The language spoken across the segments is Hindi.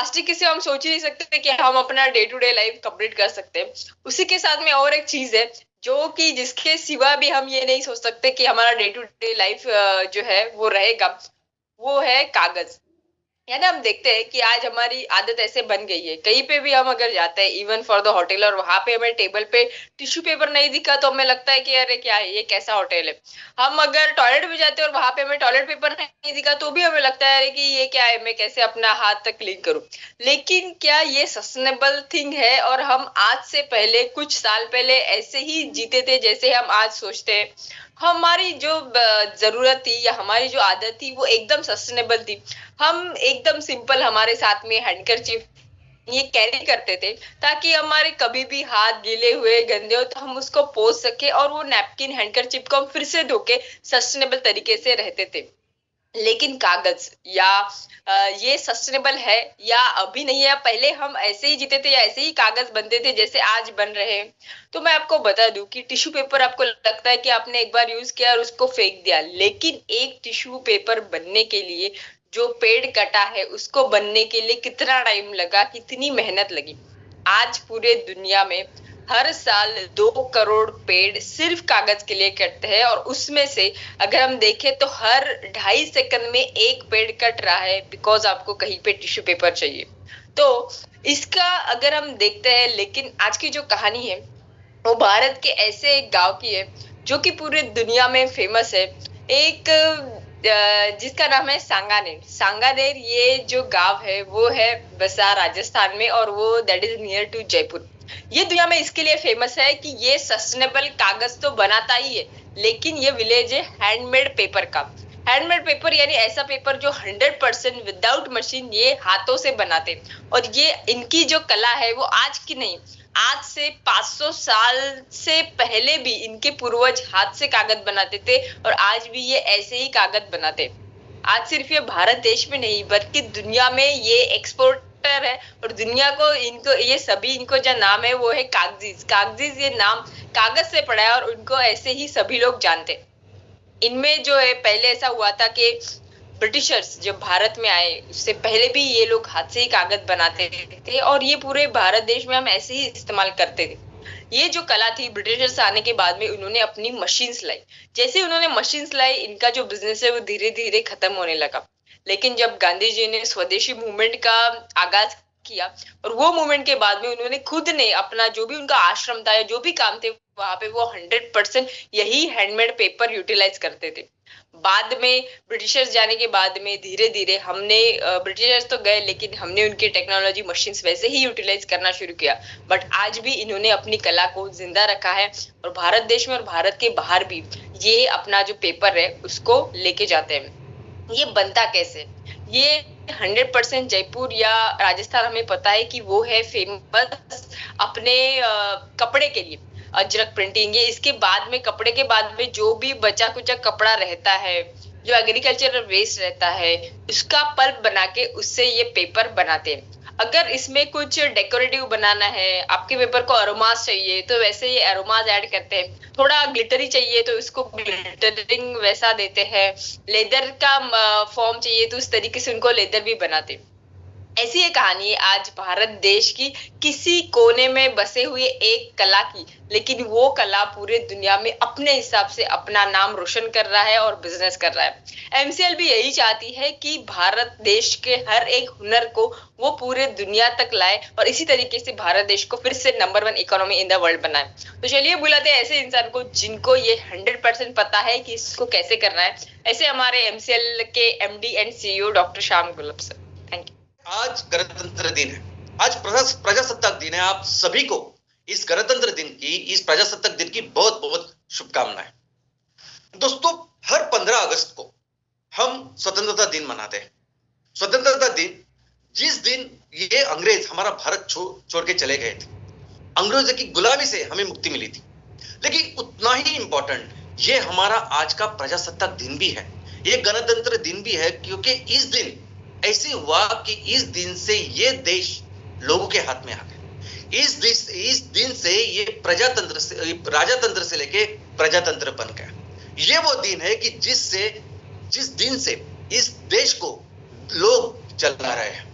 प्लास्टिक के सिवा हम सोच ही नहीं सकते कि हम अपना day to day life complete कर सकते हैं। उसी के साथ में और एक चीज है जो कि जिसके सिवा भी हम ये नहीं सोच सकते कि हमारा डे टू डे लाइफ जो है वो रहेगा, वो है कागज। यानी हम देखते हैं कि आज हमारी आदत ऐसे बन गई है, कहीं पे भी हम अगर जाते हैं इवन फॉर द होटल और वहां पे हमें टेबल पे टिश्यू पेपर नहीं दिखा तो हमें लगता है कि अरे क्या है, ये कैसा होटल है। हम अगर टॉयलेट भी जाते हैं और वहां पे हमें टॉयलेट पेपर नहीं दिखा तो भी हमें लगता है अरे कि ये क्या है, मैं कैसे अपना हाथ तक क्लीन करूं। लेकिन क्या ये सस्टेनेबल थिंग है? और हम आज से पहले कुछ साल पहले ऐसे ही जीते थे जैसे हम आज सोचते हैं? हमारी जो जरूरत थी या हमारी जो आदत थी वो एकदम सस्टेनेबल थी। हम एकदम सिंपल हमारे साथ में हैंडकरचिप ये कैरी करते थे ताकि हमारे कभी भी हाथ गीले हुए गंदे हो तो हम उसको पोंछ सके और वो नैपकिन हैंडकरचिप को हम फिर से धो के सस्टेनेबल तरीके से रहते थे। लेकिन कागज या ये सस्टेनेबल है या अभी नहीं है, पहले हम ऐसे ही जीते थे या ऐसे ही कागज बनते थे जैसे आज बन रहे हैं। तो मैं आपको बता दूं कि टिश्यू पेपर आपको लगता है कि आपने एक बार यूज किया और उसको फेंक दिया, लेकिन एक टिश्यू पेपर बनने के लिए जो पेड़ कटा है उसको बनने के लिए कितना टाइम लगा, कितनी मेहनत लगी। आज पूरे दुनिया में हर साल 2 करोड़ पेड़ सिर्फ कागज के लिए कटते हैं और उसमें से अगर हम देखें तो हर 2.5 सेकंड में एक पेड़ कट रहा है बिकॉज आपको कहीं पे टिश्यू पेपर चाहिए। तो इसका अगर हम देखते हैं, लेकिन आज की जो कहानी है वो भारत के ऐसे एक गांव की है जो कि पूरे दुनिया में फेमस है। एक जिसका नाम है सांगानेर। सांगानेर ये जो गांव है वो है बसा राजस्थान में और वो that is near to Jaipur. ये दुनिया में इसके लिए फेमस है कि ये सस्टेनेबल कागज तो बनाता ही है, लेकिन ये विलेज है हैंडमेड पेपर का। हैंडमेड पेपर यानी ऐसा पेपर जो 100% विदाउट मशीन ये हाथों से बनाते। और ये इनकी जो कला है वो आज की नहीं, आज से 500 साल से पहले भी इनके पूर्वज हाथ से कागज बनाते थे और आज भी ये ऐसे ही कागज बनाते। आज सिर्फ ये भारत देश में नहीं बल्कि दुनिया में ये एक्सपोर्टर है और दुनिया को इनको ये सभी इनको जो नाम है वो है कागजीज। कागजीज ये नाम कागज से पड़ा है और उनको ऐसे ही सभी लोग जानते। इनमें जो है पहले ऐसा हुआ था कि ब्रिटिशर्स जब भारत में आए उससे पहले भी ये लोग हाथ से ही कागज बनाते थे और ये पूरे भारत देश में हम ऐसे ही इस्तेमाल करते थे। ये जो कला थी ब्रिटिशर्स आने के बाद में उन्होंने अपनी मशीन्स लाई। जैसे उन्होंने मशीन्स लाई इनका जो बिजनेस है वो धीरे धीरे खत्म होने लगा। लेकिन जब गांधी जी ने स्वदेशी मूवमेंट का आगाज किया और वो मूवमेंट के बाद में उन्होंने खुद ने अपना जो भी उनका आश्रम था या जो भी काम थे वहां पे वो 100% यही हैंडमेड पेपर यूटिलाइज करते थे। बाद में ब्रिटिशर्स जाने के बाद में धीरे धीरे हमने ब्रिटिशर्स तो गए लेकिन हमने उनकी टेक्नोलॉजी मशीन्स वैसे ही यूटिलाइज करना शुरू किया। बट आज भी इन्होंने अपनी कला को जिंदा रखा है और भारत देश में और भारत के बाहर भी ये अपना जो पेपर है उसको लेके जाते हैं। ये बनता कैसे? ये 100% जयपुर या राजस्थान हमें पता है कि वो है फेमस अपने कपड़े के लिए। अजरक प्रिंटिंग ये इसके बाद में कपड़े के बाद में जो भी बचा कुचा कपड़ा रहता है, जो एग्रीकल्चरल वेस्ट रहता है उसका पल्प बना के उससे ये पेपर बनाते हैं। अगर इसमें कुछ डेकोरेटिव बनाना है, आपके पेपर को अरोमास चाहिए तो वैसे ये अरोमास ऐड करते हैं। थोड़ा ग्लिटरी चाहिए तो इसको ग्लिटरिंग वैसा देते हैं। लेदर का फॉर्म चाहिए तो उस तरीके से उनको लेदर भी बनाते हैं। ऐसी ये कहानी है आज भारत देश की किसी कोने में बसे हुए एक कला की, लेकिन वो कला पूरे दुनिया में अपने हिसाब से अपना नाम रोशन कर रहा है और बिजनेस कर रहा है। एमसीएल भी यही चाहती है कि भारत देश के हर एक हुनर को वो पूरे दुनिया तक लाए और इसी तरीके से भारत देश को फिर से number 1 economy in the world बनाए। तो चलिए बुलाते हैं ऐसे इंसान को जिनको ये 100% पता है कि इसको कैसे करना है। ऐसे हमारे एमसीएल के MD and CEO doctor Shyam gulab sir. Thank you. आज गणतंत्र दिन है, आज प्रजासत्ताक दिन है। आप सभी को इस गणतंत्र दिन की, इस प्रजासत्ताक दिन की बहुत बहुत शुभकामनाएं। दोस्तों, हर 15 अगस्त को हम स्वतंत्रता दिन मनाते हैं। स्वतंत्रता दिन जिस दिन ये अंग्रेज हमारा भारत छोड़ के चले गए थे, अंग्रेजों की गुलामी से हमें मुक्ति मिली थी। लेकिन उतना ही इंपॉर्टेंट ये हमारा आज का प्रजासत्ताक दिन भी है, ये गणतंत्र दिन भी है, क्योंकि इस दिन ऐसे हुआ कि इस दिन से ये देश लोगों के हाथ में आ गया। इस दिन से ये प्रजातंत्र से, राजातंत्र से लेके प्रजातंत्र बन गया। ये वो दिन है कि जिस दिन से इस देश को लोग चला रहे हैं।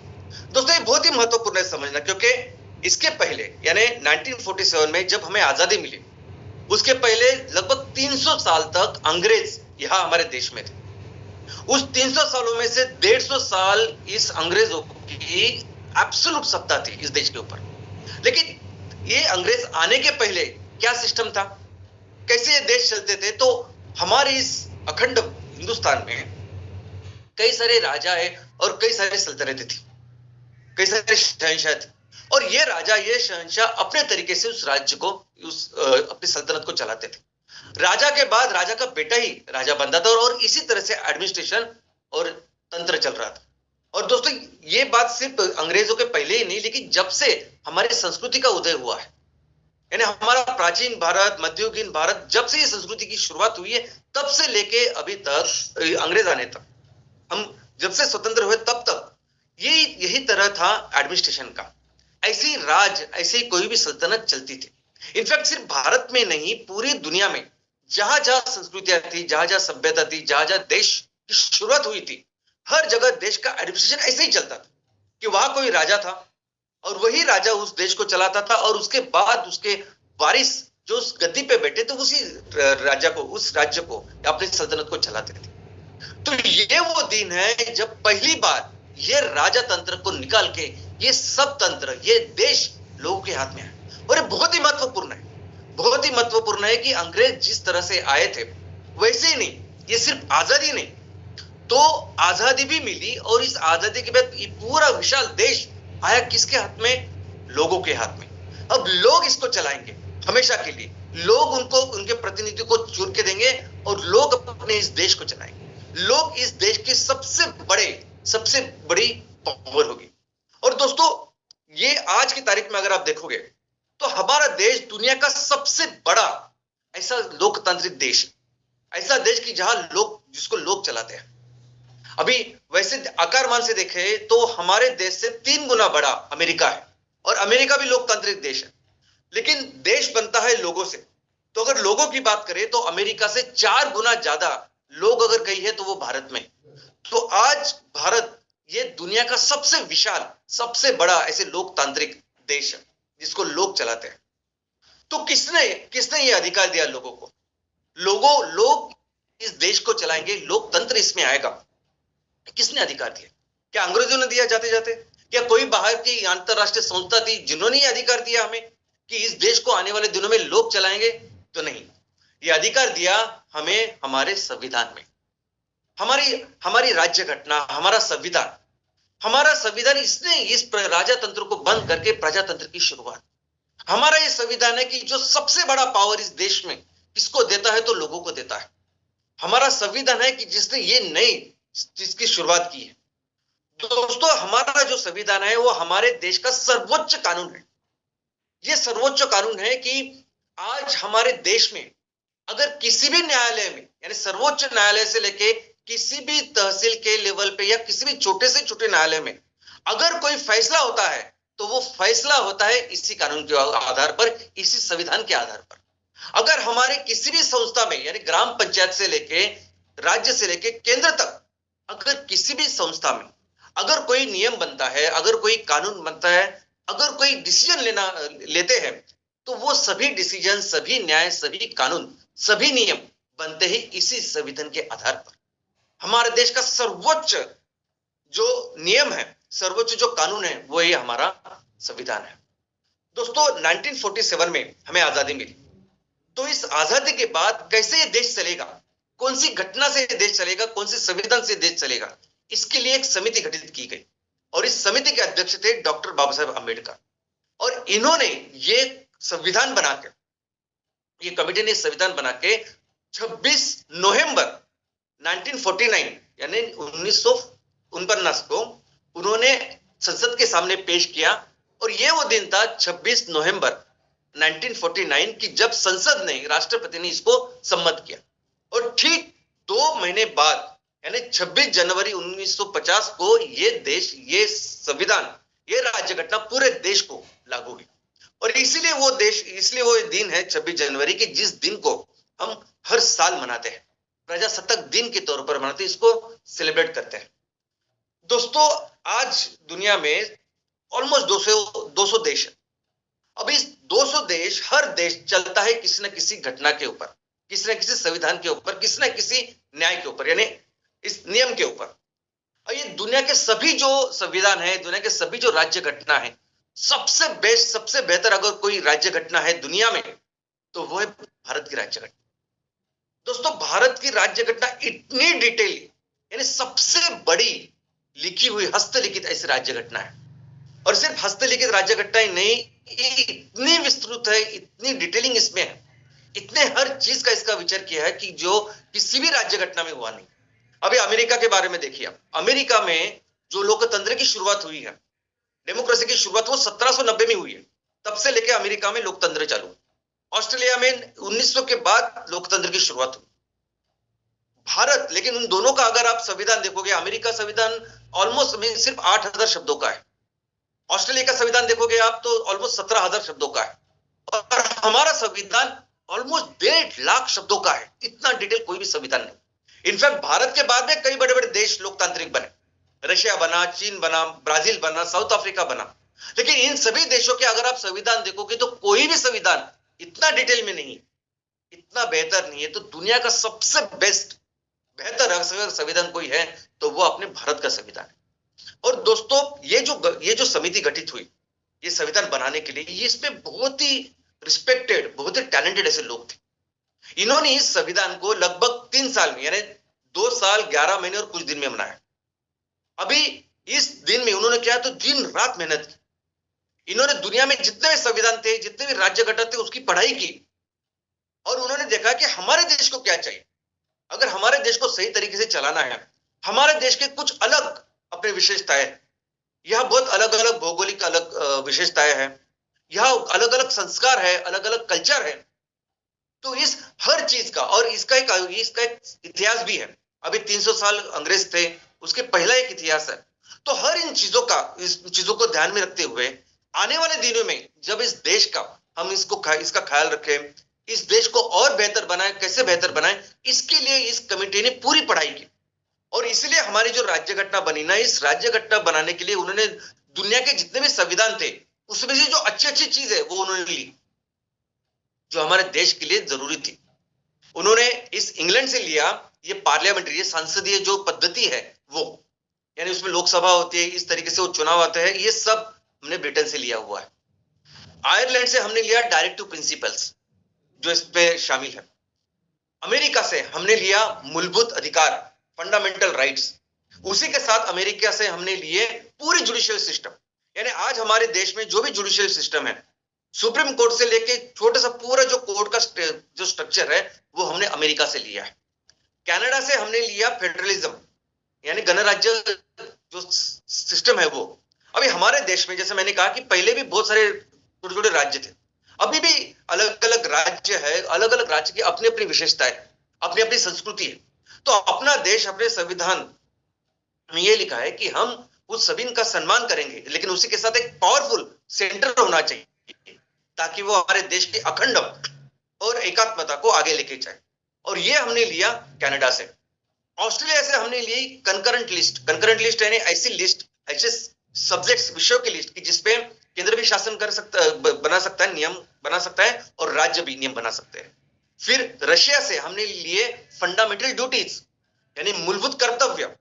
दोस्तों, ये बहुत महत्वपूर्ण है समझना, क्योंकि इसके पहले यानी 1947 में जब हमें आजादी मिली, उसके पहले लगभग 300 साल तक अंग्रेज यहां हमारे देश में थे। उस 300 सालों में से 150 साल इस अंग्रेजों की एब्सोल्यूट सत्ता थी इस देश के ऊपर। लेकिन ये अंग्रेज आने के पहले क्या सिस्टम था, कैसे ये देश चलते थे? तो हमारे इस अखंड हिंदुस्तान में कई सारे राजा है और कई सारे सल्तनतें थी, कई सारे शहंशाह थे, और ये राजा ये शहंशाह अपने तरीके से उस राज्य को अपनी सल्तनत को चलाते थे। राजा के बाद राजा का बेटा ही राजा बनता था, और इसी तरह से एडमिनिस्ट्रेशन और तंत्र चल रहा था। और दोस्तों, ये बात सिर्फ अंग्रेजों के पहले ही नहीं, लेकिन जब से हमारी संस्कृति का उदय हुआ है, यानी हमारा प्राचीन भारत, मध्ययुगीन भारत, जब से ये संस्कृति की शुरुआत हुई है, तब से लेके अभी तक, अंग्रेज आने तक, हम जब से स्वतंत्र हुए तब तक यही तरह था एडमिनिस्ट्रेशन का। ऐसी ऐसी कोई भी सल्तनत चलती थी। इनफैक्ट सिर्फ भारत में नहीं, पूरी दुनिया में जहां जहां संस्कृतियां थी, जहां जहां सभ्यता थी, जहां जहां देश की शुरुआत हुई थी, हर जगह देश का एडमिनिस्ट्रेशन ऐसे ही चलता था कि वहां कोई राजा था और वही राजा उस देश को चलाता था, और उसके बाद उसके वारिस जो उस गद्दी पे बैठे थे, उसी राजा को, उस राज्य को, अपनी सल्तनत को चलाते थे। तो ये वो दिन है जब पहली बार ये राजा तंत्र को निकाल के ये सब तंत्र, ये देश लोगों के हाथ में है। और ये बहुत ही महत्वपूर्ण है, बहुत ही महत्वपूर्ण है कि अंग्रेज जिस तरह से आए थे वैसे ही नहीं, ये सिर्फ आजादी नहीं, तो आजादी भी मिली, और इस आजादी के बाद ये पूरा विशाल देश आया किसके हाथ में? लोगों के हाथ में। अब लोग इसको चलाएंगे हमेशा के लिए, लोग उनको, उनके प्रतिनिधि को चुन के देंगे, और लोग अपने इस देश को चलाएंगे। लोग इस देश की सबसे बड़ी पावर होगी। और दोस्तों, ये आज की तारीख में अगर आप देखोगे तो हमारा देश दुनिया का सबसे बड़ा ऐसा लोकतांत्रिक देश है, ऐसा देश की जहां जिसको लोग चलाते हैं। अभी वैसे आकार मान से देखे तो हमारे देश से 3 गुना बड़ा अमेरिका है, और अमेरिका भी लोकतांत्रिक देश है, लेकिन देश बनता है लोगों से। तो अगर लोगों की बात करें तो अमेरिका से 4 गुना ज्यादा लोग अगर कहीं है तो वो भारत में। तो आज भारत ये दुनिया का सबसे विशाल, सबसे बड़ा ऐसे लोकतांत्रिक देश है जिसको लोग चलाते हैं। तो किसने ये अधिकार दिया लोगों को? लोग इस देश को चलाएंगे, लोकतंत्र इसमें आएगा। किसने अधिकार दिया? क्या अंग्रेजों ने दिया जाते जाते? क्या कोई बाहर की अंतरराष्ट्रीय संस्था थी जिन्होंने ये अधिकार दिया हमें कि इस देश को आने वाले दिनों में लोग चलाएंगे? तो नहीं, ये अधिकार दिया हमें हमारे संविधान में। हमारी राज्य घटना, हमारा संविधान इसने इस राजा तंत्र को बंद करके प्रजातंत्र की शुरुआत। हमारा ये संविधान है कि जो सबसे बड़ा पावर इस देश में किसको देता है? तो लोगों को देता है। हमारा संविधान है कि जिसने ये नई चीज की शुरुआत की है। दोस्तों, हमारा जो संविधान है वो हमारे देश का सर्वोच्च कानून है। ये सर्वोच्च कानून है कि आज हमारे देश में अगर किसी भी न्यायालय में, यानी सर्वोच्च न्यायालय से लेके किसी भी तहसील के लेवल पे या किसी भी छोटे से छोटे न्यायालय में अगर कोई फैसला होता है तो वो फैसला होता है इसी कानून के आधार पर, इसी संविधान के आधार पर। अगर हमारे किसी भी संस्था में, यानी ग्राम पंचायत से लेके राज्य से लेके केंद्र तक, अगर किसी भी संस्था में अगर कोई नियम बनता है, अगर कोई कानून बनता है, अगर कोई डिसीजन लेते हैं, तो वो सभी डिसीजन, सभी न्याय, सभी कानून, सभी नियम बनते ही इसी संविधान के आधार पर। हमारे देश का सर्वोच्च जो नियम है, सर्वोच्च जो कानून है, वो ये हमारा संविधान है। दोस्तों, 1947 में हमें आजादी मिली, तो इस आजादी के बाद कैसे ये देश चलेगा, कौन सी घटना से ये देश चलेगा, कौन से संविधान से देश चलेगा, इसके लिए एक समिति गठित की गई, और इस समिति के अध्यक्ष थे डॉक्टर बाबा साहेब अम्बेडकर। और इन्होंने ये संविधान बना के, ये कमेटी ने संविधान बना के 26 नवंबर 1949 यानी 1949 को उन्होंने संसद के सामने पेश किया। और ये वो दिन था 26 नवंबर 1949 की जब संसद ने, राष्ट्रपति ने इसको सम्मत किया। और ठीक 2 महीने बाद यानी 26 जनवरी 1950 को ये देश, ये संविधान, ये राज्य घटना पूरे देश को लागू हुई। और इसीलिए वो दिन है 26 जनवरी की, जिस दिन को हम हर साल मनाते हैं, प्रजासत्ताक दिन के तौर पर मनाते हैं, इसको सेलिब्रेट करते हैं। दोस्तों, आज दुनिया में ऑलमोस्ट 200 देश है। अब इस 200 देश, हर देश चलता है किसी न किसी घटना के ऊपर, किसी न किसी संविधान के ऊपर, किसी न किसी न्याय के ऊपर, यानी इस नियम के ऊपर। और ये दुनिया के सभी जो संविधान है, दुनिया के सभी जो राज्य घटना है, सबसे बेस्ट, सबसे बेहतर अगर कोई राज्य घटना है दुनिया में, तो वो है भारत की राज्य घटना। दोस्तों, भारत की राज्य घटना इतनी डिटेल, यानी सबसे बड़ी लिखी हुई हस्तलिखित ऐसी राज्य घटना है। और सिर्फ हस्तलिखित राज्य घटना ही नहीं, इतनी विस्तृत है, इतनी डिटेलिंग इसमें है, इतने हर चीज का इसका विचार किया है कि जो किसी भी राज्य घटना में हुआ नहीं। अभी अमेरिका के बारे में देखिए आप। अमेरिका में जो लोकतंत्र की शुरुआत हुई है, डेमोक्रेसी की शुरुआत, वो 1790 में हुई है। तब से लेकर अमेरिका में लोकतंत्र चालू। ऑस्ट्रेलिया में 1900 के बाद लोकतंत्र की शुरुआत हुई। भारत, लेकिन उन दोनों का अगर आप संविधान देखोगे, अमेरिका संविधान ऑलमोस्ट सिर्फ 8000 शब्दों का है। ऑस्ट्रेलिया का संविधान देखोगे आप तो ऑलमोस्ट 17000 शब्दों का है। और हमारा संविधान ऑलमोस्ट 1.5 लाख शब्दों का है। इतना डिटेल कोई भी संविधान नहीं। इनफैक्ट भारत के बाद में कई बड़े बड़े देश लोकतांत्रिक बने, रशिया बना, चीन बना, ब्राजील बना, साउथ अफ्रीका बना। लेकिन इन सभी देशों के अगर आप संविधान देखोगे तो कोई भी संविधान इतना डिटेल में नहीं, इतना बेहतर नहीं है। तो दुनिया का सबसे बेस्ट, बेहतर अगर संविधान कोई है तो वो अपने भारत का संविधान है। और दोस्तों, ये जो समिति गठित हुई ये संविधान बनाने के लिए, ये इसमें बहुत ही रिस्पेक्टेड, बहुत ही टैलेंटेड ऐसे लोग थे। इन्होंने इस संविधान को लगभग 3 साल में, यानी 2 साल 11 महीने और कुछ दिन में बनाया। अभी इस दिन में उन्होंने क्या, तो दिन रात मेहनत की। इन्होंने दुनिया में जितने भी संविधान थे, जितने भी राज्य घटना थे, उसकी पढ़ाई की। और उन्होंने देखा कि हमारे देश को क्या चाहिए। अगर हमारे देश को सही तरीके से चलाना है, हमारे देश के कुछ अलग अपनी विशेषताएं, यह बहुत अलग अलग भौगोलिक अलग विशेषताएं हैं, यह अलग अलग संस्कार है, अलग अलग कल्चर है। तो इस हर चीज का, और इसका एक इतिहास भी है। अभी 300 साल अंग्रेज थे, उसके पहला एक इतिहास है। तो हर इन चीजों को ध्यान में रखते हुए आने वाले दिनों में जब इस देश का हम इसका ख्याल रखें, इस देश को और बेहतर बनाए, कैसे बेहतर बनाए, इसके लिए इस कमेटी ने पूरी पढ़ाई की। और इसलिए हमारी जो राज्य घटना बनी ना, इस राज्य घटना बनाने के लिए उन्होंने दुनिया के जितने भी संविधान थे, उसमें से जो अच्छी अच्छी चीज है वो उन्होंने ली, जो हमारे देश के लिए जरूरी थी। उन्होंने इस इंग्लैंड से लिया, ये पार्लियामेंट्री, संसदीय जो पद्धति है वो, यानी उसमें लोकसभा होती है, इस तरीके से वो चुनाव आते हैं, ये सब हमने ब्रिटेन से लिया हुआ है। आयरलैंड से हमने लिया डायरेक्टिव प्रिंसिपल्स, जो इस पे शामिल है। अमेरिका से हमने लिया मूलभूत अधिकार, फंडामेंटल राइट्स। उसी के साथ अमेरिका से हमने लिए पूरी जुडिशियल सिस्टम, यानी आज हमारे देश में जो भी जुडिशियल सिस्टम है, सुप्रीम कोर्ट से लेके छोटे सा पूरा जो कोर्ट का जो स्ट्रक्चर है, वो हमने अमेरिका से लिया है। कनाडा से हमने लिया फेडरलिज्म, यानी गणराज्य जो सिस्टम है वो। अभी हमारे देश में, जैसे मैंने कहा कि पहले भी बहुत सारे छोटे छोटे राज्य थे, अभी भी अलग अलग राज्य है, अलग अलग राज्य की अपनी अपनी विशेषताएं, अपनी अपनी संस्कृति है। तो अपना देश अपने संविधान में ये लिखा है कि हम उस सभी का सम्मान करेंगे, लेकिन उसी के साथ एक पावरफुल सेंटर होना चाहिए ताकि वो हमारे देश की अखंड और एकात्मता को आगे लेके जाए। और ये हमने लिया कनाडा से। ऑस्ट्रेलिया से हमने ली कंकरेंट लिस्ट। कंकरेंट लिस्ट यानी ऐसी लिस्ट, ऐसे सब्जेक्ट्स, विषयों की लिस्ट की जिसपे केंद्र भी शासन बना सकता है, नियम बना सकता है, और राज्य भी नियम बना सकते हैं। फिर रशिया से हमने लिए फंडामेंटल ड्यूटीज, यानी मूलभूत कर्तव्य।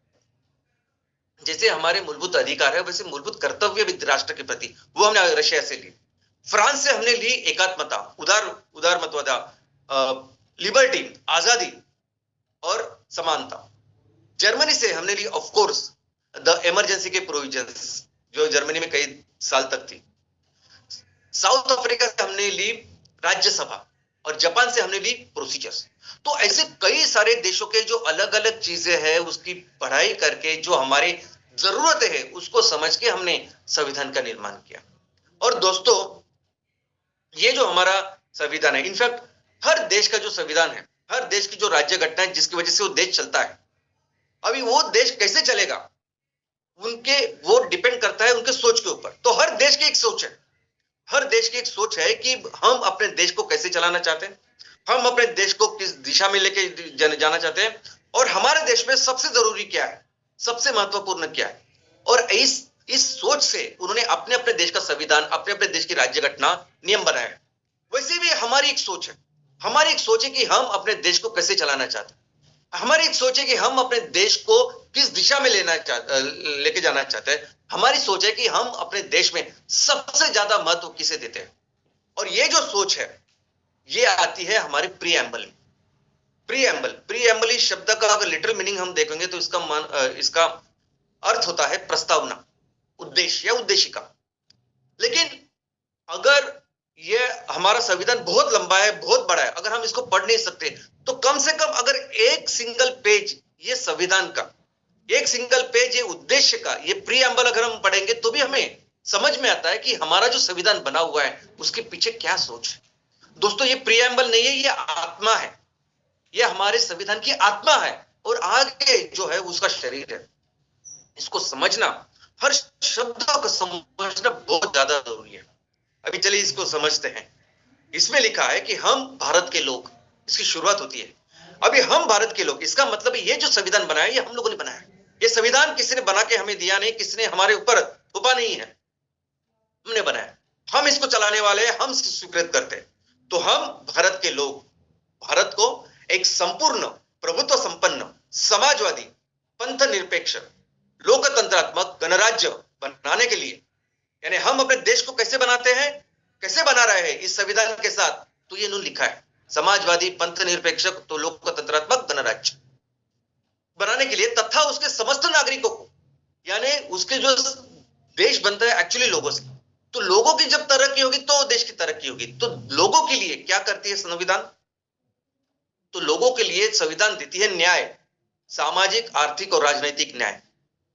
जैसे हमारे मूलभूत अधिकार है, वैसे मूलभूत कर्तव्य भी राष्ट्र के प्रति, वो हमने रशिया से ली। फ्रांस से हमने ली एकात्मता, उदारमतवाद, लिबर्टी, आजादी और समानता। जर्मनी से हमने ली ऑफ कोर्स द इमरजेंसी के प्रोविजंस, जो जर्मनी में कई साल तक थी। साउथ अफ्रीका से हमने ली राज्यसभा, और जापान से हमने ली प्रोसीजर्स। तो ऐसे कई सारे देशों के जो अलग अलग चीजें हैं, उसकी पढ़ाई करके जो हमारी जरूरतें हैं उसको समझ के हमने संविधान का निर्माण किया। और दोस्तों, ये जो हमारा संविधान है, इनफैक्ट हर देश का जो संविधान है, हर देश की जो राज्य घटना है जिसकी वजह से वो देश चलता है, अभी वो देश कैसे चलेगा वो डिपेंड करता है उनके सोच के ऊपर। तो हर देश की एक सोच है, हर देश की एक सोच है कि हम अपने देश को कैसे चलाना चाहते हैं, हम अपने देश को किस दिशा में लेके जाना चाहते हैं, और हमारे देश में सबसे जरूरी क्या है, सबसे महत्वपूर्ण क्या है। और इस इस सोच से उन्होंने अपने अपने देश का संविधान, अपने अपने देश की राज्य घटना, नियम बनाए। वैसे भी हमारी एक सोच है, हमारी एक सोच है कि हम अपने देश को कैसे चलाना चाहते हैं। हमारी एक सोच है कि हम अपने देश को किस दिशा में लेके जाना चाहते हैं। हमारी सोच है कि हम अपने देश में सबसे ज्यादा महत्व किसे देते हैं। और ये जो सोच है, ये आती है हमारे प्रीएम्बल में। प्रीएम्बल इस शब्द का अगर लिटरल मीनिंग हम देखेंगे तो इसका अर्थ होता है प्रस्तावना, उद्देश्य या उद्देशिका। लेकिन अगर ये हमारा संविधान बहुत लंबा है, बहुत बड़ा है, अगर हम इसको पढ़ नहीं सकते, तो कम से कम अगर एक सिंगल पेज ये संविधान का, एक सिंगल पेज ये उद्देश्य का, ये प्रीएम्बल अगर हम पढ़ेंगे तो भी हमें समझ में आता है कि हमारा जो संविधान बना हुआ है उसके पीछे क्या सोच है। दोस्तों, ये प्रीएम्बल नहीं है, ये आत्मा है, ये हमारे संविधान की आत्मा है और आगे जो है उसका शरीर है। इसको समझना, हर शब्द को समझना बहुत ज्यादा जरूरी है। अभी चलिए इसको समझते हैं। इसमें लिखा है कि हम भारत के लोग, इसकी शुरुआत होती है अभी हम भारत के लोग, इसका मतलब ये जो संविधान बनाया ये हम लोगों ने बनाया। ये संविधान किसी ने बना के हमें दिया नहीं, किसी ने हमारे ऊपर थोपा नहीं है, हमने बनाया। हम इसको चलाने वाले हैं, हम इसकी स्वीकृत करते हैं। तो हम भारत के लोग भारत को एक संपूर्ण प्रभुत्व संपन्न समाजवादी पंथ निरपेक्ष लोकतंत्रात्मक गणराज्य बनाने के लिए, यानी हम अपने देश को कैसे बनाते हैं, कैसे बना रहे हैं इस संविधान के साथ, तो ये इन्होंने लिखा है समाजवादी पंथ निरपेक्ष तो लोकतंत्रात्मक गणराज्य बनाने के लिए, तथा उसके समस्त नागरिकों को, यानी उसके जो देश बनता है एक्चुअली लोगों से, तो लोगों की जब तरक्की होगी तो देश की तरक्की होगी। तो लोगों के लिए क्या करती है संविधान, तो लोगों के लिए संविधान देती है न्याय, सामाजिक, आर्थिक और राजनीतिक न्याय।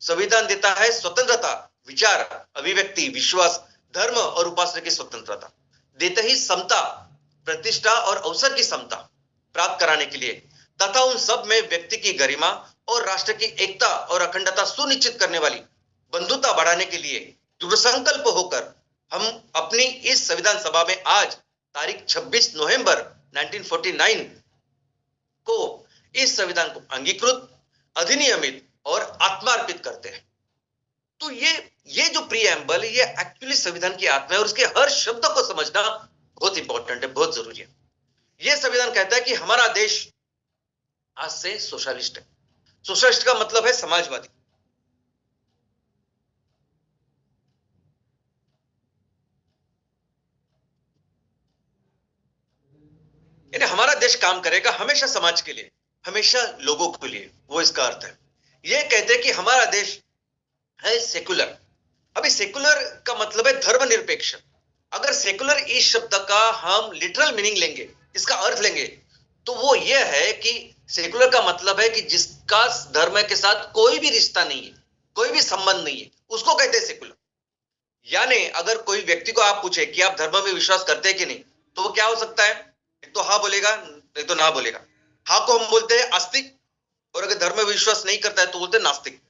संविधान देता है स्वतंत्रता, विचार, अभिव्यक्ति, विश्वास, धर्म और उपासना की स्वतंत्रता। देते ही समता, प्रतिष्ठा और अवसर की समता प्राप्त कराने के लिए, तथा उन सब में व्यक्ति की गरिमा और राष्ट्र की एकता और अखंडता सुनिश्चित करने वाली बंधुता बढ़ाने के लिए दृढ़ संकल्प होकर हम अपनी इस संविधान सभा में आज तारीख 26 नवंबर 1949 को इस संविधान को अंगीकृत, अधिनियमित और आत्मार्पित करते हैं। तो ये जो प्रीएम्बल, ये एक्चुअली संविधान की आत्मा है और उसके हर शब्द को समझना बहुत इंपॉर्टेंट है, बहुत जरूरी है। यह संविधान कहता है कि हमारा देश आज से सोशलिस्ट है। सोशलिस्ट का मतलब है समाजवादी। यानी हमारा देश काम करेगा हमेशा समाज के लिए, हमेशा लोगों के लिए, वो इसका अर्थ है। ये कहते हैं कि हमारा देश है सेकुलर। अभी सेकुलर का मतलब है धर्मनिरपेक्ष। अगर सेकुलर इस शब्द का हम लिटरल मीनिंग लेंगे, इसका अर्थ लेंगे, तो वो ये है कि सेकुलर का मतलब है कि जिसका धर्म के साथ कोई भी रिश्ता नहीं है, कोई भी संबंध नहीं है, उसको कहते हैं सेकुलर। यानी अगर कोई व्यक्ति को आप पूछे कि आप धर्म में विश्वास करते हैं कि नहीं, तो वो क्या हो सकता है, एक तो हाँ बोलेगा, एक तो ना बोलेगा। हाँ को हम बोलते हैं आस्तिक, और अगर धर्म में विश्वास नहीं करता है तो बोलते हैं नास्तिक।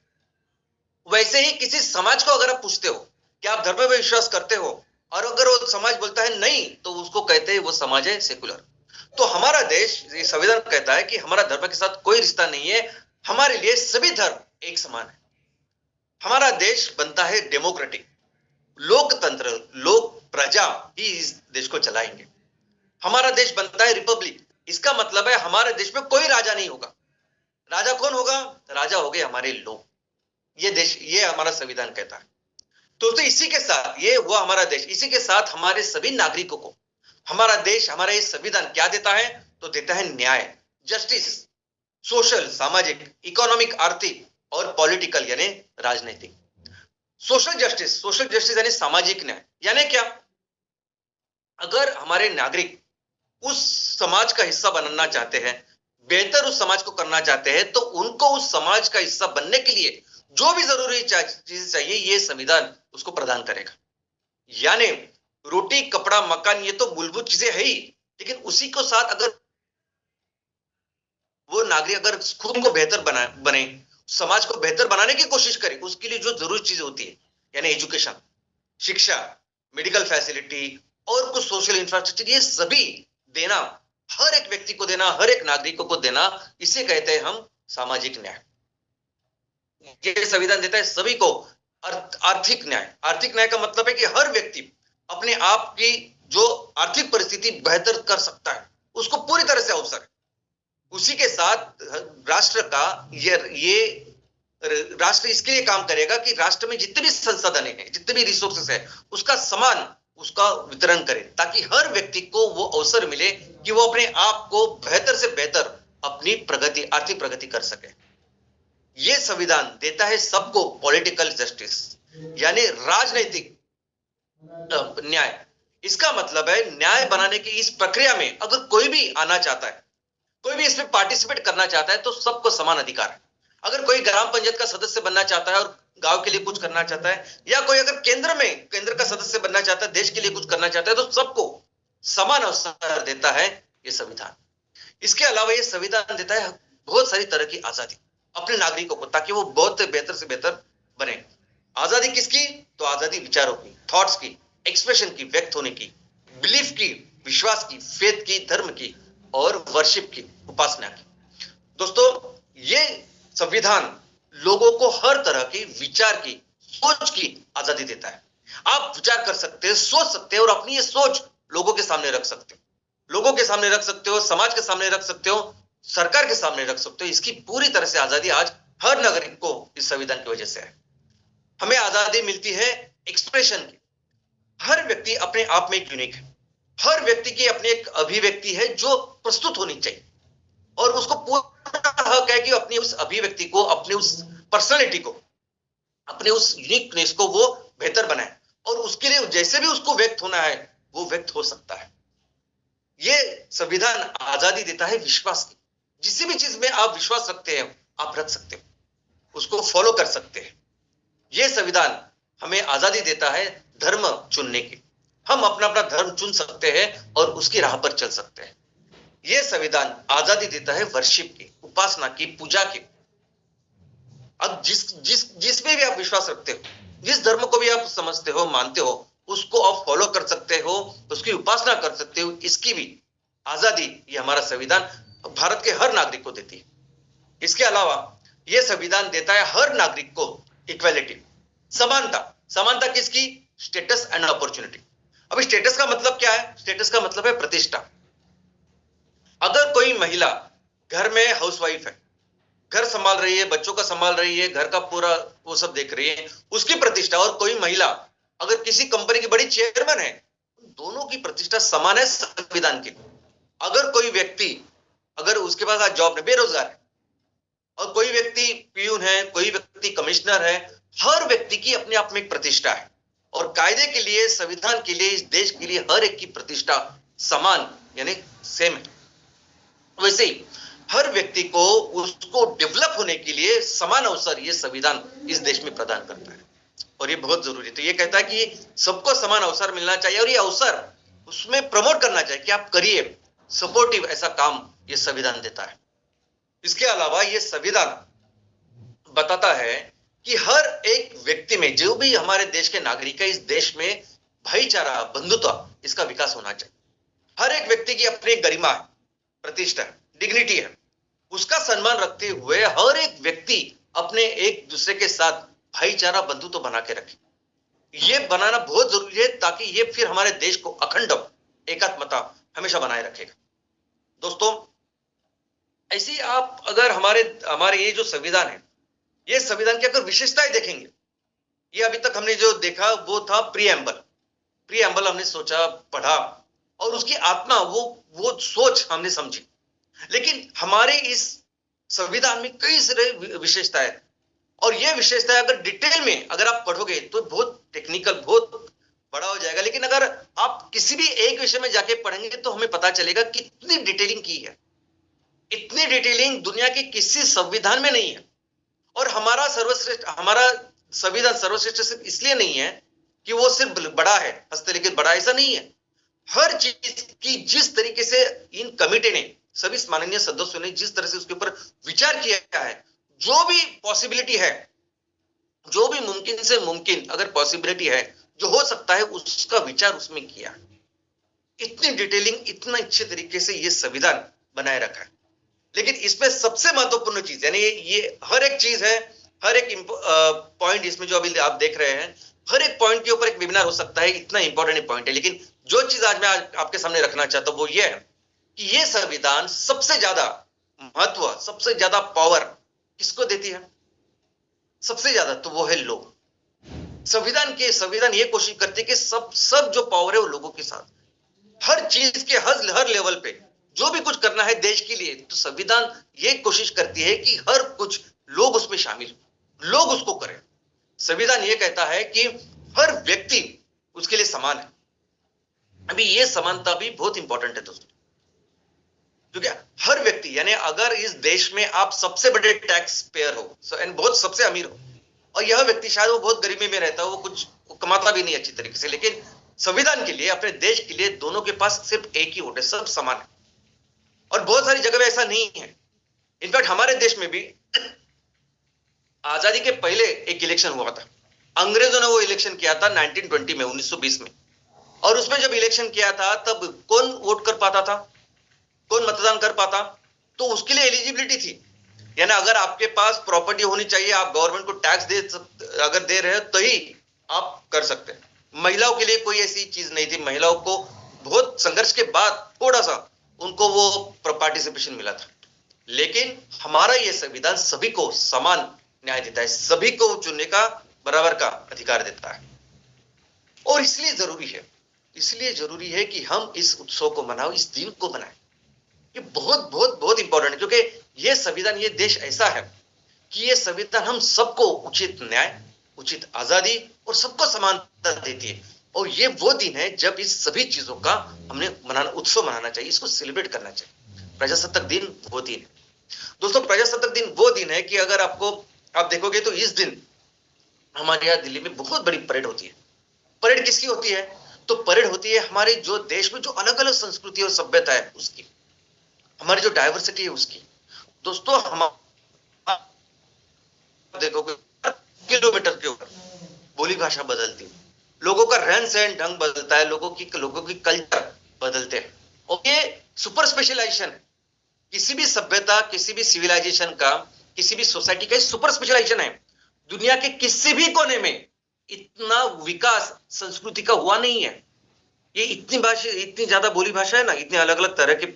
वैसे ही किसी समाज को अगर आप पूछते हो कि आप धर्म में विश्वास करते हो, और अगर वो समाज बोलता है नहीं, तो उसको कहते हैं वो समाज है सेकुलर। तो हमारा देश, ये संविधान कहता है कि हमारा धर्म के साथ कोई रिश्ता नहीं है, हमारे लिए सभी धर्म एक समान है। हमारा देश बनता है डेमोक्रेटिक, लोकतंत्र, लोक प्रजा ही इस देश को चलाएंगे। हमारा देश बनता है रिपब्लिक। इसका मतलब है हमारे देश में कोई राजा नहीं होगा। राजा कौन होगा, राजा हो गए हमारे लोग। ये देश, ये हमारा संविधान कहता है। तो इसी के साथ ये हुआ हमारा देश, इसी के साथ हमारे सभी नागरिकों को हमारा देश, हमारा ये संविधान क्या देता है, तो देता है न्याय, जस्टिस, सोशल, सामाजिक, इकोनॉमिक, आर्थिक और पॉलिटिकल यानी राजनीतिक। सोशल जस्टिस यानी सामाजिक न्याय। यानी क्या, अगर हमारे नागरिक उस समाज का हिस्सा बनना चाहते हैं, बेहतर उस समाज को करना चाहते हैं, तो उनको उस समाज का हिस्सा बनने के लिए जो भी जरूरी चीज चाहिए, ये संविधान उसको प्रदान करेगा। यानी रोटी, कपड़ा, मकान, ये तो मूलभूत चीजें है ही, लेकिन उसी को साथ अगर वो नागरिक अगर खुद को बेहतर बने, समाज को बेहतर बनाने की कोशिश करे, उसके लिए जो जरूरी चीजें होती है, यानी एजुकेशन, शिक्षा, मेडिकल फैसिलिटी और कुछ सोशल इंफ्रास्ट्रक्चर, ये सभी देना, हर एक व्यक्ति को देना, हर एक नागरिकों को देना, इसे कहते हैं हम सामाजिक न्याय। ये संविधान देता है सभी को आर्थिक न्याय। आर्थिक न्याय का मतलब है कि हर व्यक्ति अपने आप की जो आर्थिक परिस्थिति बेहतर कर सकता है उसको पूरी तरह से अवसर है। उसी के साथ राष्ट्र का ये राष्ट्र इसके लिए काम करेगा कि राष्ट्र में जितने भी संसाधन है, जितने भी रिसोर्सेस है, उसका समान उसका वितरण करे, ताकि हर व्यक्ति को वो अवसर मिले कि वो अपने आप को बेहतर से बेहतर अपनी प्रगति, आर्थिक प्रगति कर सके। ये संविधान देता है सबको पॉलिटिकल जस्टिस, यानी राजनीतिक न्याय। इसका मतलब है न्याय बनाने की इस प्रक्रिया में अगर कोई भी आना चाहता है, कोई भी इसमें पार्टिसिपेट करना चाहता है, तो सबको समान अधिकार है। अगर कोई ग्राम पंचायत का सदस्य बनना चाहता है और गांव के लिए कुछ करना चाहता है, या कोई अगर केंद्र का सदस्य बनना चाहता है, देश के लिए कुछ करना चाहता है, तो सबको समान अवसर देता है ये संविधान। इसके अलावा ये संविधान देता है बहुत सारी तरह की आजादी अपने नागरिकों को, ताकि वो बहुत बेहतर से बेहतर बने। आजादी किसकी? तो आजादी विचारों की, थॉट्स की, एक्सप्रेशन की, व्यक्त होने की, बिलीफ की, विश्वास की, फेथ की, धर्म की और वर्शिप की, उपासना की। दोस्तों, ये संविधान लोगों को हर तरह की विचार की, सोच की आजादी देता है। आप विचार कर सकते हैं, सोच सकते हैं और अपनी ये सोच लोगों के सामने रख सकते हो, लोगों के सामने रख सकते हो, समाज के सामने रख सकते हो, सरकार के सामने रख सकते हो। इसकी पूरी तरह से आजादी आज हर नागरिक को इस संविधान की वजह से है। हमें आजादी मिलती है एक्सप्रेशन की। हर व्यक्ति अपने आप में एक यूनिक है। हर व्यक्ति की अपनी एक अभिव्यक्ति है जो प्रस्तुत होनी चाहिए, और उसको पूरा हक है कि अपनी उस अभिव्यक्ति को, अपनी उस पर्सनालिटी को, अपने उस यूनिकनेस को वो बेहतर बनाए, और उसके लिए जैसे भी उसको व्यक्त होना है वो व्यक्त हो सकता है। ये संविधान आजादी देता है विश्वास की। जिस भी चीज में आप विश्वास रखते हैं आप रख सकते हो, उसको फॉलो कर सकते हैं। यह संविधान हमें आजादी देता है धर्म चुनने की। हम अपना अपना धर्म चुन सकते हैं और उसकी राह पर चल सकते हैं। यह संविधान आजादी देता है वर्शिप की, उपासना की, पूजा की। अब जिसमें भी आप विश्वास रखते हो, जिस धर्म को भी आप समझते हो, मानते हो, उसको आप फॉलो कर सकते हो, उसकी उपासना कर सकते हो। इसकी भी आजादी ये हमारा संविधान भारत के हर नागरिक को देती है। इसके अलावा यह संविधान देता है हर नागरिक को इक्वालिटी, समानता। समानता किसकी? Status and opportunity. अब स्टेटस का मतलब क्या है? स्टेटस का मतलब है प्रतिष्ठा। अगर कोई महिला घर में हाउसवाइफ है, घर संभाल रही है, बच्चों का संभाल रही है, घर का पूरा वो सब देख रही है, उसकी प्रतिष्ठा, और कोई महिला अगर किसी कंपनी की बड़ी चेयरमैन है, दोनों की प्रतिष्ठा समान है संविधान की। अगर कोई व्यक्ति, अगर उसके पास आज जॉब नहीं, बेरोजगार है, और कोई व्यक्ति प्यून है, कोई व्यक्ति कमिश्नर है, हर व्यक्ति की अपने आप में एक प्रतिष्ठा है, और कायदे के लिए, संविधान के लिए, इस देश के लिए हर एक की प्रतिष्ठा समान यानी सेम है। वैसे ही हर व्यक्ति को उसको डेवलप होने के लिए समान अवसर ये संविधान इस देश में प्रदान करता है, और ये बहुत जरूरी है। तो ये कहता है कि सबको समान अवसर मिलना चाहिए, और ये अवसर उसमें प्रमोट करना चाहिए कि आप करिए, सपोर्टिव ऐसा काम ये संविधान देता है। इसके अलावा ये संविधान बताता है कि हर एक व्यक्ति में, जो भी हमारे देश के नागरिक है, इस देश में भाईचारा, बंधुत्व, इसका विकास होना चाहिए। हर एक व्यक्ति की अपनी गरिमा है, प्रतिष्ठा है, डिग्निटी है, उसका सम्मान रखते हुए हर एक व्यक्ति अपने एक दूसरे के साथ भाईचारा, बंधुत्व बना के रखे। ये बनाना बहुत जरूरी है, ताकि ये फिर हमारे देश को अखंड एकात्मता हमेशा बनाए रखेगा। दोस्तों, ऐसी आप अगर हमारे ये जो संविधान है, ये संविधान की अगर विशेषताएं देखेंगे, ये अभी तक हमने जो देखा वो था प्रीएम्बल हमने सोचा, पढ़ा, और उसकी आत्मा, वो सोच हमने समझी। लेकिन हमारे इस संविधान में कई सारे विशेषताएं, और ये विशेषताएं अगर डिटेल में अगर आप पढ़ोगे तो बहुत टेक्निकल, बहुत बड़ा हो जाएगा। लेकिन अगर आप किसी भी एक विषय में जाके पढ़ेंगे तो हमें पता चलेगा कितनी डिटेलिंग की है। इतनी डिटेलिंग दुनिया के किसी संविधान में नहीं है। और हमारा संविधान सर्वश्रेष्ठ सिर्फ इसलिए नहीं है कि वो सिर्फ बड़ा है, हस्तलिखित बड़ा, ऐसा नहीं है। हर चीज की जिस तरीके से इन कमिटी ने, सभी माननीय सदस्यों ने जिस तरह से उसके ऊपर विचार किया है, जो भी पॉसिबिलिटी है, जो भी मुमकिन से मुमकिन अगर पॉसिबिलिटी है, जो हो सकता है, उसका विचार उसमें किया। इतनी डिटेलिंग, इतना अच्छे तरीके से ये संविधान बनाए रखा है। लेकिन इसमें सबसे महत्वपूर्ण चीज, यानी ये हर एक चीज है, हर एक पॉइंट इसमें जो अभी आप देख रहे हैं, हर एक पॉइंट के ऊपर एक वेबिनार हो सकता है, इतना इंपॉर्टेंट पॉइंट है। लेकिन जो चीज आज मैं आपके सामने रखना चाहता हूं वो ये है कि ये संविधान सबसे ज्यादा महत्व, सबसे ज्यादा पावर किसको देती है? सबसे ज्यादा तो वो है लोग। संविधान ये कोशिश करती है कि सब जो पावर है वो लोगों के साथ, हर चीज के हर लेवल पे जो भी कुछ करना है देश के लिए, तो संविधान ये कोशिश करती है कि हर कुछ लोग उसमें शामिल, लोग उसको करें। संविधान ये कहता है कि हर व्यक्ति उसके लिए समान है। अभी ये समानता भी बहुत इंपॉर्टेंट है दोस्तों, क्योंकि हर व्यक्ति, यानी अगर इस देश में आप सबसे बड़े टैक्स पेयर हो एंड बहुत सबसे अमीर हो, और यह व्यक्ति शायद वो बहुत गरीबी में रहता हो, वो कमाता भी नहीं अच्छी तरीके से, लेकिन संविधान के लिए, अपने देश के लिए दोनों के पास सिर्फ एक ही वोट है, सब समान है। और बहुत सारी जगह में ऐसा नहीं है। इनफैक्ट हमारे देश में भी आजादी के पहले एक इलेक्शन हुआ था, अंग्रेजों ने वो इलेक्शन किया था 1920 में, 1920 में। और उसमें जब इलेक्शन किया था तब कौन वोट कर पाता था, कौन मतदान कर पाता? तो उसके लिए एलिजिबिलिटी थी, यानी अगर आपके पास प्रॉपर्टी होनी चाहिए, आप गवर्नमेंट को टैक्स अगर दे रहे हो तो ही आप कर सकते हैं। महिलाओं के लिए कोई ऐसी चीज नहीं थी, महिलाओं को बहुत संघर्ष के बाद थोड़ा सा उनको वो पार्टिसिपेशन मिला था। लेकिन हमारा ये संविधान सभी को समान न्याय देता है, सभी को चुनने का बराबर का अधिकार देता है। और इसलिए जरूरी है कि हम इस उत्सव को मनाओ, इस दिन को मनाएं। ये बहुत बहुत बहुत इंपॉर्टेंट है, क्योंकि ये संविधान, ये देश ऐसा है कि ये संविधान हम सबको उचित न्याय, उचित आजादी और सबको समानता देती है। और ये वो दिन है जब इस सभी चीजों का हमने उत्सव मनाना चाहिए, इसको सेलिब्रेट करना चाहिए। प्रजासत्ताक दिन वो दिन है दोस्तों, प्रजासत्ताक दिन वो दिन है कि अगर आप देखोगे तो इस दिन हमारे यहाँ दिल्ली में बहुत बड़ी परेड होती है। परेड किसकी होती है? तो परेड होती है हमारे जो देश में जो अलग अलग संस्कृति और सभ्यता है उसकी, हमारी जो डाइवर्सिटी है उसकी। दोस्तों हम देखोगे किलोमीटर के ऊपर बोली भाषा बदलती है, लोगों का रहन सहन ढंग बदलता है, लोगों की कल्चर बदलते हैं। और ये सुपर स्पेशलाइजेशन, किसी भी सभ्यता, किसी भी सिविलाइजेशन का, किसी भी सोसाइटी का सुपर स्पेशलाइजेशन है। दुनिया के किसी भी कोने में इतना विकास संस्कृति का हुआ नहीं है। ये इतनी ज्यादा बोली भाषा है ना, इतने अलग अलग तरह के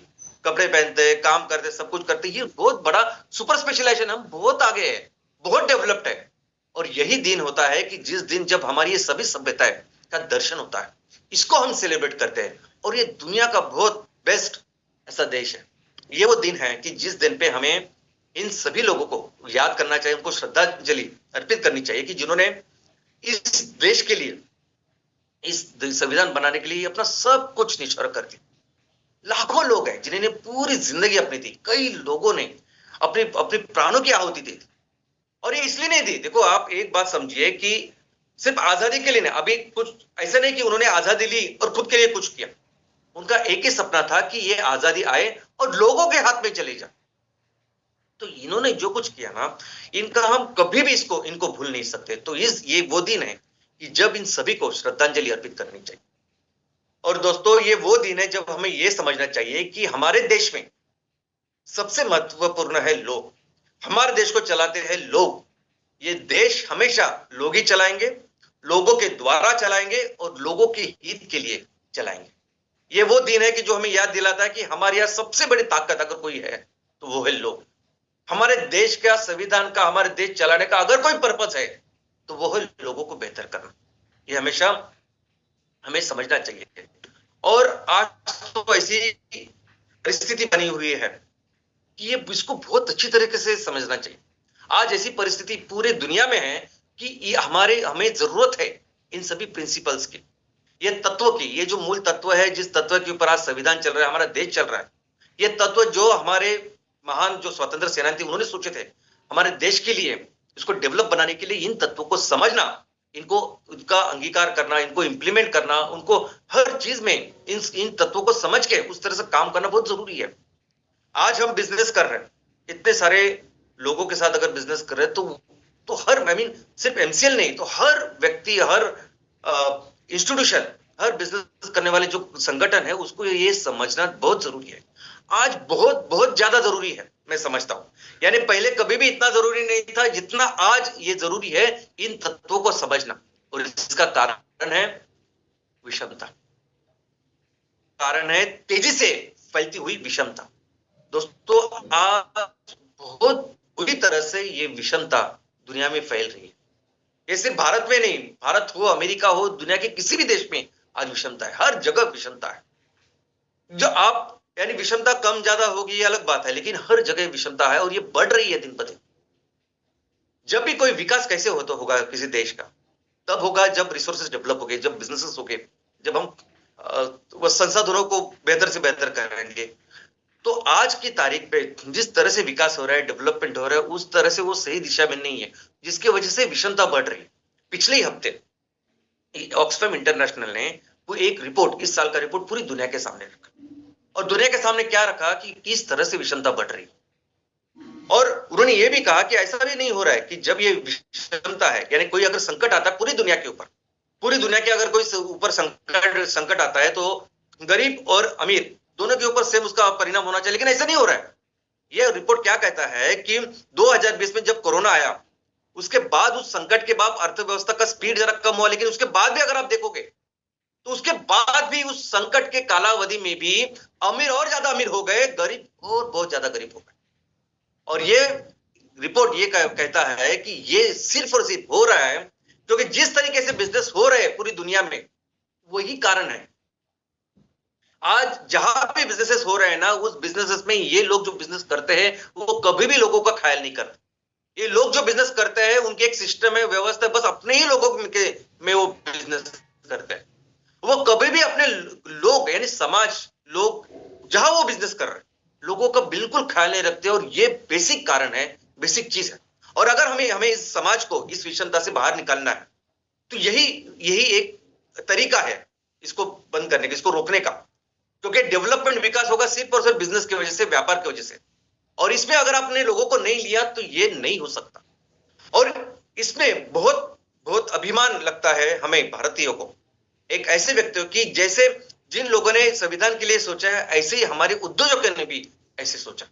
कपड़े पहनते हैं, काम करते, सब कुछ करते, ये बहुत बड़ा सुपर स्पेशलाइजेशन, हम बहुत आगे है, बहुत डेवलप्ड है। और यही दिन होता है कि जिस दिन जब हमारी ये सभी सभ्यताएं का दर्शन होता है, इसको हम सेलिब्रेट करते हैं। और ये दुनिया का बहुत बेस्ट ऐसा देश है। ये वो दिन है कि जिस दिन पे हमें इन सभी लोगों को याद करना चाहिए, उनको श्रद्धांजलि अर्पित करनी चाहिए कि जिन्होंने इस देश के लिए, इस संविधान बनाने के लिए अपना सब कुछ निछावर कर दिया। लाखों लोग हैं जिन्होंने पूरी जिंदगी अपनी दी, कई लोगों ने अपने अपने प्राणों की आहुति दे दी। और ये इसलिए नहीं दी, देखो आप एक बात समझिए कि सिर्फ आजादी के लिए नहीं, अभी कुछ ऐसा नहीं कि उन्होंने आजादी ली और खुद के लिए कुछ किया। उनका एक ही सपना था कि ये आजादी आए और लोगों के हाथ में चले जाए। तो इन्होंने जो कुछ किया ना, इनका हम कभी भी इनको भूल नहीं सकते। तो ये वो दिन है कि जब इन सभी को श्रद्धांजलि अर्पित करनी चाहिए। और दोस्तों ये वो दिन है जब हमें ये समझना चाहिए कि हमारे देश में सबसे महत्वपूर्ण है लोग। हमारे देश को चलाते हैं लोग। ये देश हमेशा लोग ही चलाएंगे, लोगों के द्वारा चलाएंगे और लोगों के हित के लिए चलाएंगे। ये वो दिन है कि जो हमें याद दिलाता है कि हमारे यहाँ सबसे बड़ी ताकत अगर कोई है तो वो है लोग। हमारे देश का, संविधान का, हमारे देश चलाने का अगर कोई पर्पस है तो वो है लोगों को बेहतर करना। ये हमेशा हमें समझना चाहिए। और आज तो ऐसी परिस्थिति बनी हुई है कि ये इसको बहुत अच्छी तरीके से समझना चाहिए। आज ऐसी परिस्थिति पूरे दुनिया में है कि ये हमें जरूरत है इन सभी प्रिंसिपल्स की, ये तत्व की। ये जो मूल तत्व है, जिस तत्व के ऊपर आज संविधान चल रहा है, हमारा देश चल रहा है, ये तत्व जो हमारे महान जो स्वतंत्र सेनानी थे उन्होंने सोचे थे हमारे देश के लिए, इसको डेवलप बनाने के लिए इन तत्वों को समझना, इनको उनका अंगीकार करना, इनको इंप्लीमेंट करना, उनको हर चीज में इन तत्वों को समझ के उस तरह से काम करना बहुत जरूरी है। आज हम बिजनेस कर रहे हैं, इतने सारे लोगों के साथ अगर बिजनेस कर रहे हैं तो हर सिर्फ एमसीएल नहीं, तो हर व्यक्ति, हर इंस्टीट्यूशन, हर बिजनेस करने वाले जो संगठन है उसको ये समझना बहुत जरूरी है। आज बहुत बहुत ज्यादा जरूरी है, मैं समझता हूं। यानी पहले कभी भी इतना जरूरी नहीं था जितना आज ये जरूरी है इन तत्वों को समझना। और इसका कारण है विषमता, कारण है तेजी से फैलती हुई विषमता। दोस्तों, आज बहुत बुरी तरह से ये विषमता दुनिया में फैल रही है। ये सिर्फ भारत में नहीं, भारत हो, अमेरिका हो, दुनिया के किसी भी देश में आज विषमता है, हर जगह विषमता है। जो आप यानी विषमता कम ज्यादा होगी ये अलग बात है, लेकिन हर जगह विषमता है और ये बढ़ रही है दिन ब दिन। जब भी कोई विकास कैसे होता होगा किसी देश का, तब होगा जब रिसोर्सेज डेवलप हो गए, जब बिजनेसेस हो गए, जब हम वो संसाधनों को बेहतर से बेहतर करेंगे। तो आज की तारीख पे जिस तरह से विकास हो रहा है, डेवलपमेंट हो रहा है, उस तरह से वो सही दिशा में नहीं है, जिसकी वजह से विषमता बढ़ रही है। पिछले ही हफ्ते ऑक्सफैम इंटरनेशनल ने वो एक रिपोर्ट, इस साल का रिपोर्ट पूरी दुनिया के सामने रखा, और दुनिया के सामने क्या रखा कि किस तरह से विषमता बढ़ रही है। और उन्होंने ये भी कहा कि ऐसा भी नहीं हो रहा है कि जब ये विषमता है, यानी कोई अगर संकट आता है पूरी दुनिया के ऊपर, पूरी दुनिया के अगर कोई ऊपर संकट आता है तो गरीब और अमीर दोनों के ऊपर सेम उसका परिणाम होना चाहिए, लेकिन ऐसा नहीं हो रहा है। यह रिपोर्ट क्या कहता है कि 2020 में जब कोरोना आया, उसके बाद उस संकट के बाद अर्थव्यवस्था का स्पीड जरा कम हुआ, लेकिन उसके बाद भी अगर आप देखोगे तो उसके बाद भी उस संकट के कालावधि में भी अमीर और ज्यादा अमीर हो गए, गरीब और बहुत ज्यादा गरीब हो गए। और ये रिपोर्ट ये कहता है कि ये सिर्फ और सिर्फ हो रहा है क्योंकि जिस तरीके से बिजनेस हो रहे हैं पूरी दुनिया में, वही कारण है। आज जहां भी बिजनेसेस हो रहे हैं ना, उस बिजनेसेस में ये लोग जो बिजनेस करते हैं वो कभी भी लोगों का ख्याल नहीं करते। ये लोग जो बिजनेस करते हैं उनके एक सिस्टम है, व्यवस्था है, बस अपने ही लोगों में वो बिजनेस करते हैं। वो कभी भी अपने लोग यानी समाज, लोग जहां वो बिजनेस कर रहे हैं, लोगों का बिल्कुल ख्याल नहीं रखते। और ये बेसिक कारण है, बेसिक चीज है। और अगर हमें इस समाज को इस विषमता से बाहर निकालना है तो यही एक तरीका है इसको बंद करने का, इसको रोकने का। क्योंकि डेवलपमेंट, विकास होगा सिर्फ और सिर्फ बिजनेस की वजह से, व्यापार की वजह से। और इसमें अगर आपने लोगों को नहीं लिया तो ये नहीं हो सकता। और इसमें बहुत बहुत अभिमान लगता है हमें भारतीयों को, एक ऐसे व्यक्तियों की जैसे जिन लोगों ने संविधान के लिए सोचा है, ऐसे ही हमारे उद्योजकों ने भी ऐसे सोचा।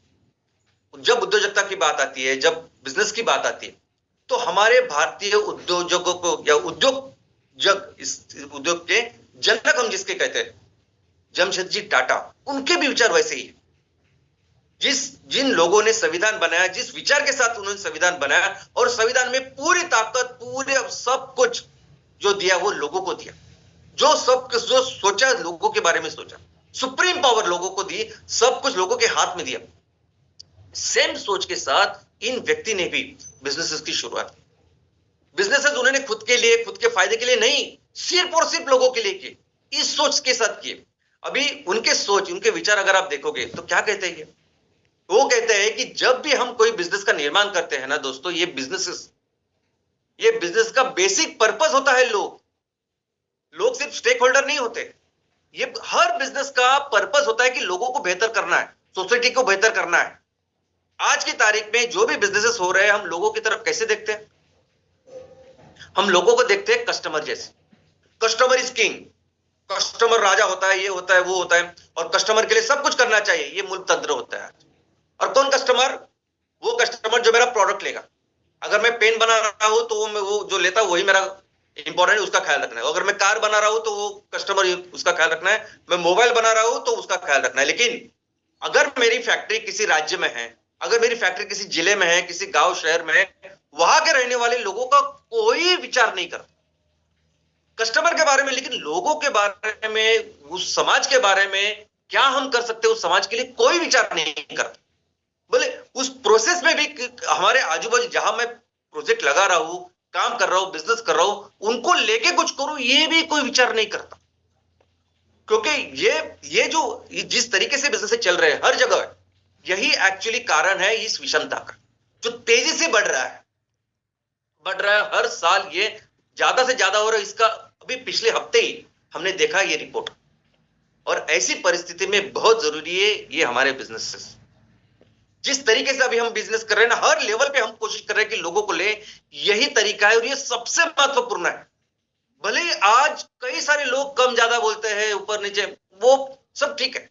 जब उद्योजकता की बात आती है, जब बिजनेस की बात आती है, तो हमारे भारतीय उद्योजकों को या उद्योग, इस उद्योग के जनक हम जिसके कहते हैं, जमशेदजी टाटा, उनके भी विचार वैसे ही है। जिन लोगों ने संविधान बनाया, जिस विचार के साथ उन्होंने संविधान बनाया, और संविधान में पूरी ताकत, पूरे सब कुछ जो दिया वो लोगों को दिया, जो सोचा लोगों के बारे में सोचा, सुप्रीम पावर लोगों को दी, सब कुछ लोगों के हाथ में दिया। सेम सोच के साथ इन व्यक्ति ने भी बिजनेसेस की शुरुआत की। बिजनेसेस उन्होंने खुद के लिए, खुद के फायदे के लिए नहीं, सिर्फ और सिर्फ लोगों के लिए किए, इस सोच के साथ किए। अभी उनके सोच, उनके विचार अगर आप देखोगे तो क्या कहते हैं वो कहते हैं कि जब भी हम कोई बिजनेस का निर्माण करते हैं ना दोस्तों, ये बिजनेस का बेसिक पर्पस होता है लोग सिर्फ स्टेक होल्डर नहीं होते। ये हर बिजनेस का पर्पस होता है कि लोगों को बेहतर करना है, सोसाइटी को बेहतर करना है। आज की तारीख में जो भी बिजनेसेस हो रहे हैं, हम लोगों की तरफ कैसे देखते हैं? हम लोगों को देखते हैं कस्टमर जैसे। कस्टमर इज किंग, कस्टमर राजा होता है, ये होता है, वो होता है, और कस्टमर के लिए सब कुछ करना चाहिए, ये मूल तंत्र होता है। और कौन कस्टमर? वो कस्टमर जो मेरा प्रोडक्ट लेगा। अगर मैं पेन बना रहा हूं तो वो जो लेता है वही मेरा इंपॉर्टेंट है, उसका ख्याल रखना है। अगर मैं कार बना रहा हूं तो वो कस्टमर, उसका ख्याल रखना है। मैं मोबाइल बना रहा हूं तो उसका ख्याल रखना है। लेकिन अगर मेरी फैक्ट्री किसी राज्य में है, अगर मेरी फैक्ट्री किसी जिले में है, किसी गांव शहर में है, वहां के रहने वाले लोगों का कोई विचार नहीं करता कस्टमर के बारे में, लेकिन लोगों के बारे में, उस समाज के बारे में क्या हम कर सकते हैं उस समाज के लिए कोई विचार नहीं करता। बोले उस प्रोसेस में भी हमारे आजू बाजू जहां मैं प्रोजेक्ट लगा रहा हूं, काम कर रहा हूं, बिजनेस कर रहा हूं, उनको लेके कुछ करूं, ये भी कोई विचार नहीं करता। क्योंकि ये जो जिस तरीके से बिजनेस चल रहे हैं हर जगह, यही एक्चुअली कारण है इस विषमता का, जो तेजी से बढ़ रहा है हर साल। ये ज्यादा से ज्यादा हो रहा है। इसका अभी पिछले हफ्ते ही हमने देखा ये रिपोर्ट। और ऐसी परिस्थिति में बहुत जरूरी है ये हमारे बिजनेसेस, जिस तरीके से अभी हम बिजनेस कर रहे हैं ना, हर लेवल पे हम कोशिश कर रहे हैं कि लोगों को ले, यही तरीका है और ये सबसे महत्वपूर्ण है। भले ही आज कई सारे लोग कम ज्यादा बोलते हैं, ऊपर नीचे, वो सब ठीक है,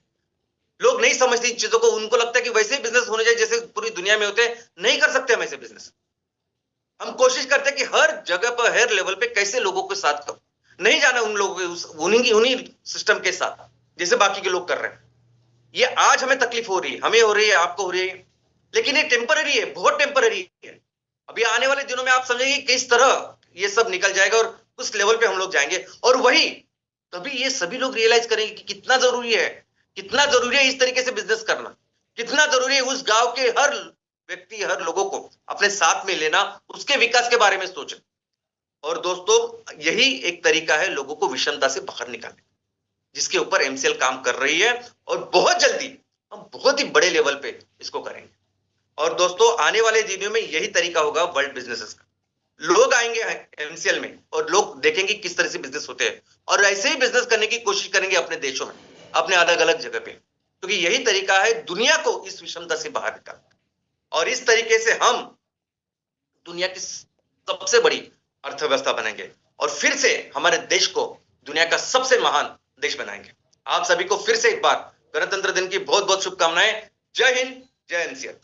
लोग नहीं समझते इन चीजों को, उनको लगता है कि वैसे ही बिजनेस होने चाहिए जैसे पूरी दुनिया में होते हैं। नहीं कर सकते हम ऐसे बिजनेस। हम कोशिश करते हैं कि हर जगह पर, हर लेवल पे कैसे लोगों के साथ करो, नहीं जाना उन लोगों के उन्हीं सिस्टम के साथ जैसे बाकी के लोग कर रहे हैं। ये आज हमें तकलीफ हो रही है, हमें हो रही है, आपको हो रही है, लेकिन ये टेम्पररी है, बहुत टेम्पररी है। अभी आने वाले दिनों में आप समझेंगे किस तरह ये सब निकल जाएगा और उस लेवल पे हम लोग जाएंगे। और वही तभी ये सभी लोग रियलाइज करेंगे कि कितना जरूरी है, कितना जरूरी है इस तरीके से बिजनेस करना, कितना जरूरी है उस गांव के हर व्यक्ति, हर लोगों को अपने साथ में लेना, उसके विकास के बारे में सोचना। और दोस्तों यही एक तरीका है लोगों को विषमता से बाहर निकालने, जिसके ऊपर एमसीएल काम कर रही है और बहुत जल्दी हम बहुत ही बड़े लेवल पे इसको करेंगे। और दोस्तों आने वाले दिनों में यही तरीका होगा वर्ल्ड बिजनेसेस का। लोग आएंगे एमसीएल में और लोग देखेंगे किस तरह से बिजनेस होते हैं और ऐसे ही बिजनेस करने की कोशिश करेंगे अपने देशों में, अपने अलग अलग जगह पे, क्योंकि यही तरीका है दुनिया को इस विषमता से बाहर निकालना। और इस तरीके से हम दुनिया की सबसे बड़ी अर्थव्यवस्था बनेंगे और फिर से हमारे देश को दुनिया का सबसे महान देश बनाएंगे। आप सभी को फिर से एक बार गणतंत्र दिन की बहुत बहुत शुभकामनाएं। जय हिंद, जय एनसीएल।